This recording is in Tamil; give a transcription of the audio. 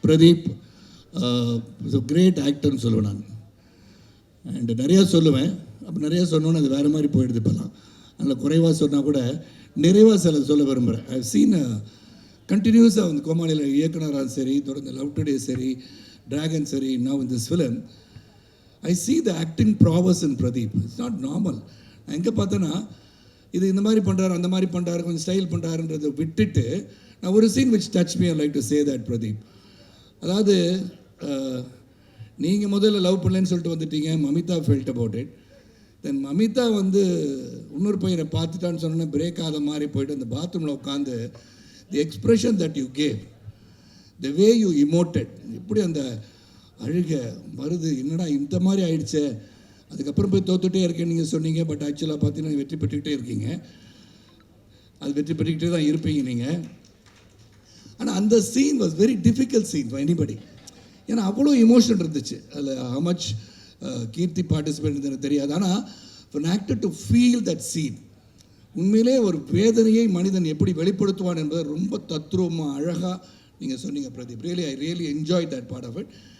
பிரதீப் கிரேட் ஆக்டர்னு சொல்லுவேன் நான். அண்டு நிறையா சொல்லுவேன். அப்போ நிறையா சொன்னோன்னு அது வேறு மாதிரி போயிடுது இப்போலாம். அதில் குறைவாக சொன்னால் கூட நிறைவாக சில சொல்ல விரும்புகிறேன். ஐ சீன் கண்டினியூஸாக வந்து கோமாளியில் இயக்குனராக சரி, தொடர்ந்து லவ் டுடே சரி, டிராகன் சரி, now in this film I see the acting prowess in Pradeep. It's not normal. நான் எங்கே பார்த்தேன்னா இது இந்த மாதிரி பண்ணுறாரு, அந்த மாதிரி பண்ணுறாரு, கொஞ்சம் ஸ்டைல் பண்ணுறாருன்றதை விட்டுட்டு நான் ஒரு scene which touch me I like to say that Pradeep. அதாவது நீங்கள் முதல்ல லவ் பண்ணலன்னு சொல்லிட்டு வந்துட்டீங்க, Mamitha felt about it. Then Mamitha வந்து இன்னொரு பையனை பார்த்துட்டான்னு சொன்னோன்னே பிரேக் ஆகாத மாதிரி போயிட்டு அந்த பாத்ரூமில் உட்காந்து the expression that you gave, the way you emoted, எப்படி அந்த அழுக வருது, என்னடா இந்த மாதிரி ஆயிடுச்சே. அதுக்கப்புறம் போய் தோத்துட்டே இருக்கேன்னு நீங்கள் சொன்னீங்க. பட் ஆக்சுவலாக பார்த்தீங்கன்னா வெற்றி பெற்றுக்கிட்டே இருக்கீங்க. அது வெற்றி பெற்றுக்கிட்டே தான் இருப்பீங்க நீங்கள். ஆனால் அந்த scene was very difficult scene for anybody. ஏன்னா அவ்வளோ இமோஷன் இருந்துச்சு அதில். how much கீர்த்தி பார்ட்டிசிபேட் எனக்கு தெரியாது. ஆனால் for an actor to feel that scene, உண்மையிலே ஒரு வேதனையை மனிதன் எப்படி வெளிப்படுத்துவான் என்பதை ரொம்ப தத்ரூபமாக அழகாக நீங்கள் சொன்னீங்க Pradeep. I really enjoy that part of it.